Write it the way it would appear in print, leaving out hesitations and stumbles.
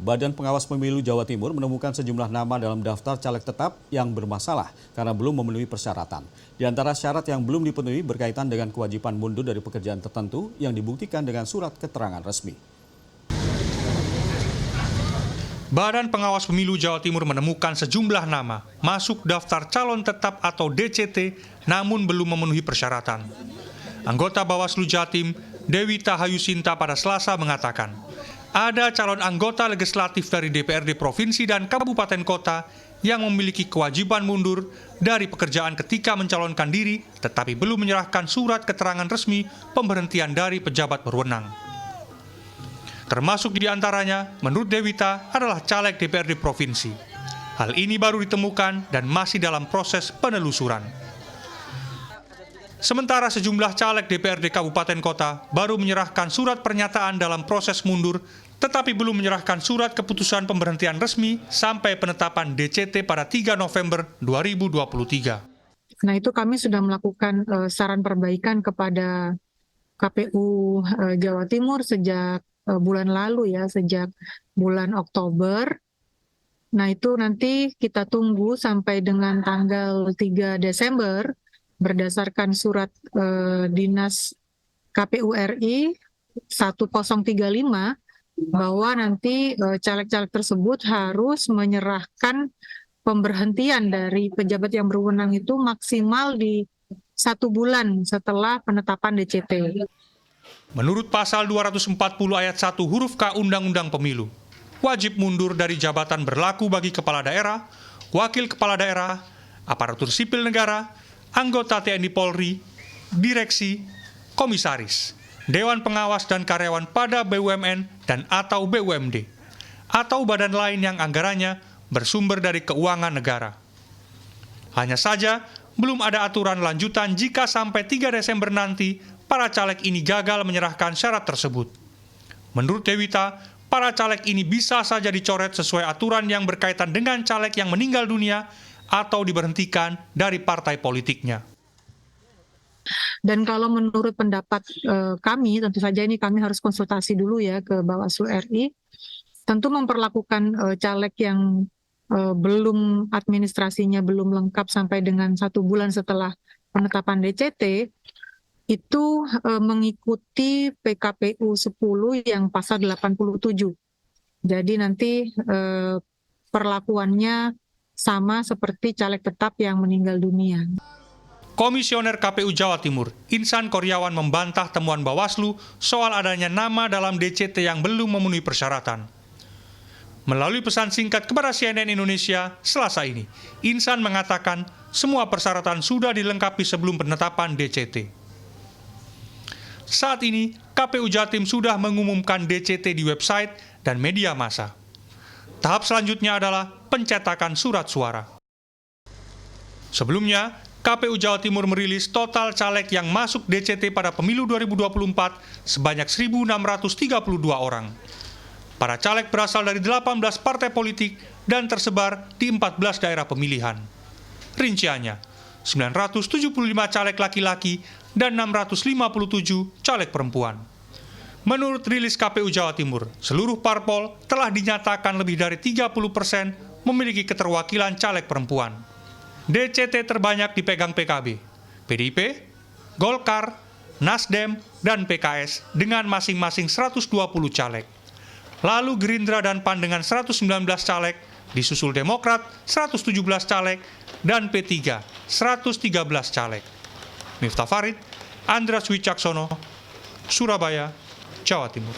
Badan Pengawas Pemilu Jawa Timur menemukan sejumlah nama dalam daftar caleg tetap yang bermasalah karena belum memenuhi persyaratan. Di antara syarat yang belum dipenuhi berkaitan dengan kewajiban mundur dari pekerjaan tertentu yang dibuktikan dengan surat keterangan resmi. Badan Pengawas Pemilu Jawa Timur menemukan sejumlah nama masuk daftar calon tetap atau DCT namun belum memenuhi persyaratan. Anggota Bawaslu Jatim, Dewi Tahayu Sinta pada Selasa mengatakan, ada calon anggota legislatif dari DPRD Provinsi dan Kabupaten Kota yang memiliki kewajiban mundur dari pekerjaan ketika mencalonkan diri tetapi belum menyerahkan surat keterangan resmi pemberhentian dari pejabat berwenang. Termasuk di antaranya, menurut Dewita, adalah caleg DPRD Provinsi. Hal ini baru ditemukan dan masih dalam proses penelusuran. Sementara sejumlah caleg DPRD Kabupaten Kota baru menyerahkan surat pernyataan dalam proses mundur, tetapi belum menyerahkan surat keputusan pemberhentian resmi sampai penetapan DCT pada 3 November 2023. Nah, itu kami sudah melakukan saran perbaikan kepada KPU Jawa Timur sejak bulan lalu ya, sejak bulan Oktober. Nah, itu nanti kita tunggu sampai dengan tanggal 3 Desember berdasarkan surat Dinas KPU RI 1035 bahwa nanti caleg-caleg tersebut harus menyerahkan pemberhentian dari pejabat yang berwenang itu maksimal di 1 bulan setelah penetapan DCT. Menurut pasal 240 ayat 1 huruf K Undang-Undang Pemilu, wajib mundur dari jabatan berlaku bagi kepala daerah, wakil kepala daerah, aparatur sipil negara, anggota TNI Polri, direksi, komisaris, dewan pengawas dan karyawan pada BUMN dan atau BUMD, atau badan lain yang anggarannya bersumber dari keuangan negara. Hanya saja, belum ada aturan lanjutan jika sampai 3 Desember nanti para caleg ini gagal menyerahkan syarat tersebut. Menurut Dewita, para caleg ini bisa saja dicoret sesuai aturan yang berkaitan dengan caleg yang meninggal dunia atau diberhentikan dari partai politiknya. Dan kalau menurut pendapat kami, tentu saja ini kami harus konsultasi dulu ya ke Bawaslu RI, tentu memperlakukan caleg yang belum administrasinya belum lengkap sampai dengan 1 bulan setelah penetapan DCT, itu mengikuti PKPU 10 yang pasal 87. Jadi nanti perlakuannya sama seperti caleg tetap yang meninggal dunia. Komisioner KPU Jawa Timur, Insan Koryawan membantah temuan Bawaslu soal adanya nama dalam DCT yang belum memenuhi persyaratan. Melalui pesan singkat kepada CNN Indonesia Selasa ini, Insan mengatakan semua persyaratan sudah dilengkapi sebelum penetapan DCT. Saat ini, KPU Jatim sudah mengumumkan DCT di website dan media massa. Tahap selanjutnya adalah pencetakan surat suara. Sebelumnya, KPU Jawa Timur merilis total caleg yang masuk DCT pada pemilu 2024 sebanyak 1.632 orang. Para caleg berasal dari 18 partai politik dan tersebar di 14 daerah pemilihan. Rinciannya, 975 caleg laki-laki dan 657 caleg perempuan. Menurut rilis KPU Jawa Timur, seluruh parpol telah dinyatakan lebih dari 30% memiliki keterwakilan caleg perempuan. DCT terbanyak dipegang PKB, PDIP, Golkar, Nasdem, dan PKS dengan masing-masing 120 caleg. Lalu Gerindra dan PAN dengan 119 caleg, disusul Demokrat 117 caleg, dan P3 113 caleg. Miftah Farid, Andras Wicaksono, Surabaya, Jawa Timur.